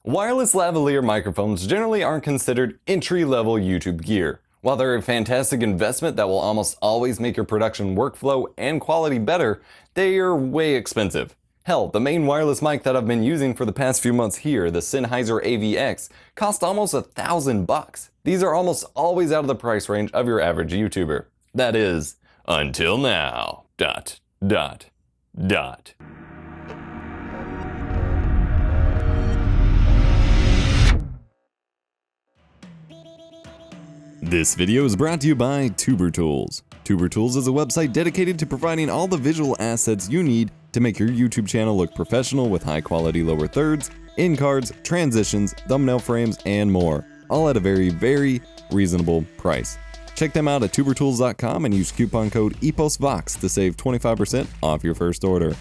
Wireless lavalier microphones generally aren't considered entry-level YouTube gear. While they're a fantastic investment that will almost always make your production workflow and quality better, they are way expensive. Hell, the main wireless mic that I've been using for the past few months here, the Sennheiser AVX, cost almost $1,000. These are almost always out of the price range of your average YouTuber. That is, until now. ... This video is brought to you by Tuber Tools. Tuber Tools is a website dedicated to providing all the visual assets you need to make your YouTube channel look professional with high-quality lower thirds, in cards, transitions, thumbnail frames, and more, all at a very reasonable price. Check them out at tubertools.com and use coupon code EPOSVOX to save 25% off your first order.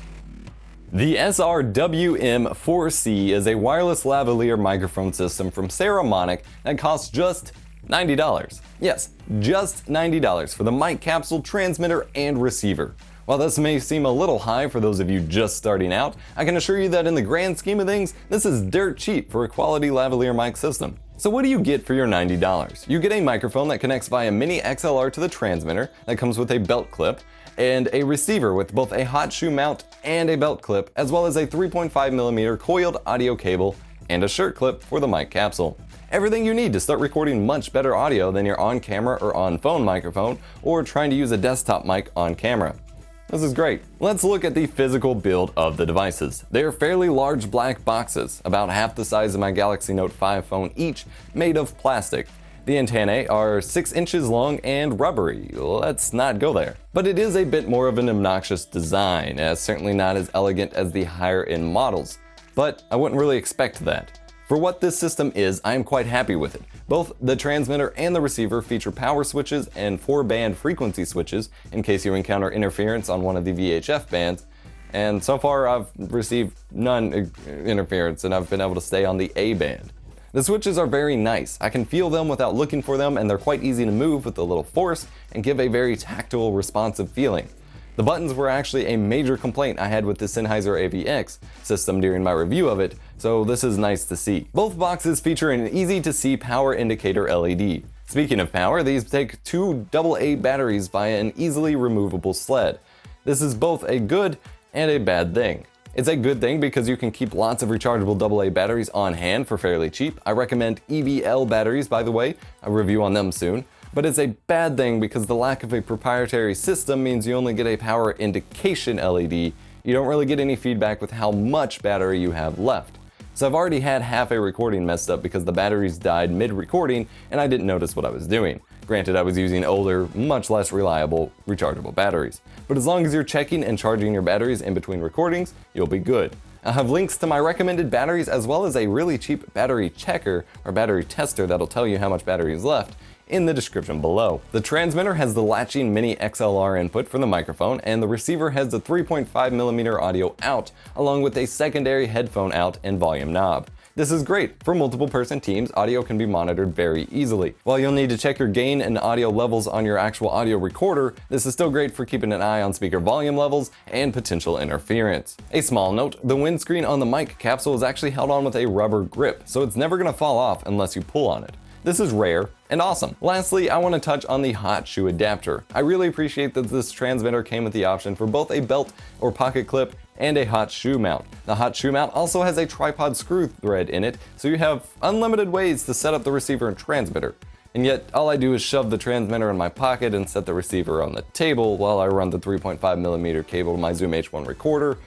The SR-WM4C is a wireless lavalier microphone system from Saramonic that costs just $90. Yes, just $90 for the mic capsule, transmitter, and receiver. While this may seem a little high for those of you just starting out, I can assure you that in the grand scheme of things, this is dirt cheap for a quality lavalier mic system. So what do you get for your $90? You get a microphone that connects via mini XLR to the transmitter that comes with a belt clip, and a receiver with both a hot shoe mount and a belt clip, as well as a 3.5mm coiled audio cable and a shirt clip for the mic capsule. Everything you need to start recording much better audio than your on-camera or on-phone microphone, or trying to use a desktop mic on camera. This is great. Let's look at the physical build of the devices. They are fairly large black boxes, about half the size of my Galaxy Note 5 phone each, made of plastic. The antennae are 6 inches long and rubbery. Let's not go there. But it is a bit more of an obnoxious design, as certainly not as elegant as the higher-end models. But I wouldn't really expect that. For what this system is, I am quite happy with it. Both the transmitter and the receiver feature power switches and 4-band frequency switches in case you encounter interference on one of the VHF bands. And so far I've received none interference and I've been able to stay on the A band. The switches are very nice. I can feel them without looking for them, and they're quite easy to move with a little force and give a very tactile, responsive feeling. The buttons were actually a major complaint I had with the Sennheiser AVX system during my review of it, so this is nice to see. Both boxes feature an easy-to-see power indicator LED. Speaking of power, these take 2 AA batteries via an easily removable sled. This is both a good and a bad thing. It's a good thing because you can keep lots of rechargeable AA batteries on hand for fairly cheap. I recommend EBL batteries, by the way. I'll review on them soon. But it's a bad thing because the lack of a proprietary system means you only get a power indication LED. You don't really get any feedback with how much battery you have left. So I've already had half a recording messed up because the batteries died mid-recording and I didn't notice what I was doing. Granted, I was using older, much less reliable, rechargeable batteries. But as long as you're checking and charging your batteries in between recordings, you'll be good. I'll have links to my recommended batteries as well as a really cheap battery checker or battery tester that'll tell you how much battery is left in the description below. The transmitter has the latching mini XLR input for the microphone, and the receiver has the 3.5mm audio out, along with a secondary headphone out and volume knob. This is great. For multiple person teams, audio can be monitored very easily. While you'll need to check your gain and audio levels on your actual audio recorder, this is still great for keeping an eye on speaker volume levels and potential interference. A small note, the windscreen on the mic capsule is actually held on with a rubber grip, so it's never gonna fall off unless you pull on it. This is rare and awesome. Lastly, I want to touch on the hot shoe adapter. I really appreciate that this transmitter came with the option for both a belt or pocket clip and a hot shoe mount. The hot shoe mount also has a tripod screw thread in it, so you have unlimited ways to set up the receiver and transmitter. And yet, all I do is shove the transmitter in my pocket and set the receiver on the table while I run the 3.5mm cable to my Zoom H1 recorder,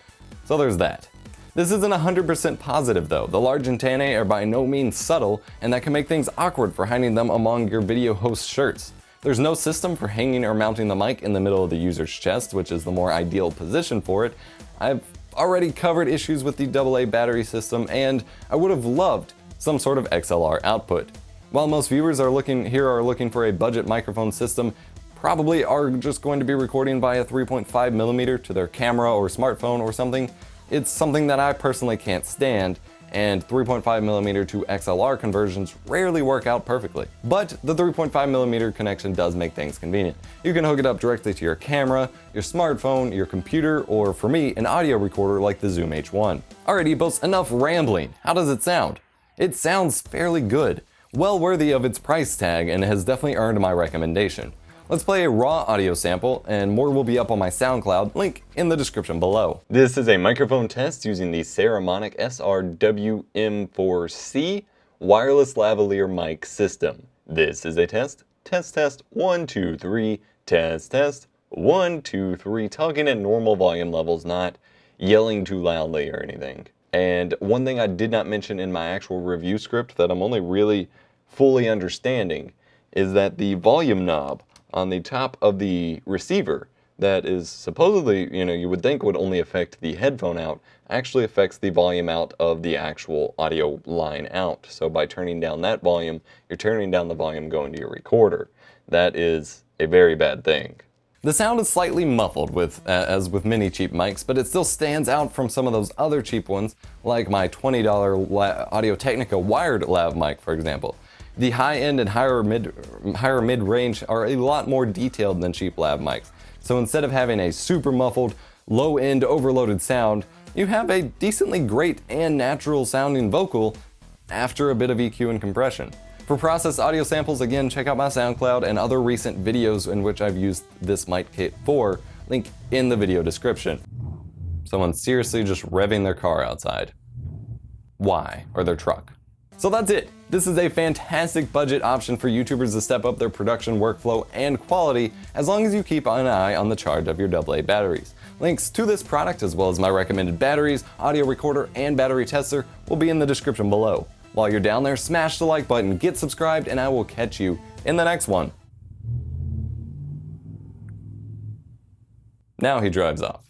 so there's that. This isn't 100% positive though. The large antennae are by no means subtle, and that can make things awkward for hiding them among your video host shirts. There's no system for hanging or mounting the mic in the middle of the user's chest, which is the more ideal position for it. I've already covered issues with the AA battery system, and I would have loved some sort of XLR output. While most viewers are looking for a budget microphone system, probably are just going to be recording via 3.5mm to their camera or smartphone or something, it's something that I personally can't stand, and 3.5mm to XLR conversions rarely work out perfectly. But the 3.5mm connection does make things convenient. You can hook it up directly to your camera, your smartphone, your computer, or for me, an audio recorder like the Zoom H1. Alrighty, boast enough rambling. How does it sound? It sounds fairly good, well worthy of its price tag, and has definitely earned my recommendation. Let's play a raw audio sample, and more will be up on my SoundCloud, link in the description below. This is a microphone test using the Saramonic SR-WM4C wireless lavalier mic system. This is a test. Test, 1, 2, 3, test, 1, 2, 3, talking at normal volume levels, not yelling too loudly or anything. And one thing I did not mention in my actual review script that I'm only really fully understanding is that the volume knob on the top of the receiver that is supposedly, you would think would only affect the headphone out, actually affects the volume out of the actual audio line out. So by turning down that volume, you're turning down the volume going to your recorder. That is a very bad thing. The sound is slightly muffled, as with many cheap mics, but it still stands out from some of those other cheap ones, like my $20 Audio-Technica wired lav mic, for example. The high-end and higher mid-range are a lot more detailed than cheap lav mics. So instead of having a super muffled, low-end overloaded sound, you have a decently great and natural sounding vocal after a bit of EQ and compression. For processed audio samples, again, check out my SoundCloud and other recent videos in which I've used this mic kit for, link in the video description. Someone's seriously just revving their car outside. Why? Or their truck. So that's it. This is a fantastic budget option for YouTubers to step up their production workflow and quality, as long as you keep an eye on the charge of your AA batteries. Links to this product, as well as my recommended batteries, audio recorder, and battery tester will be in the description below. While you're down there, smash the like button, get subscribed, and I will catch you in the next one. Now he drives off.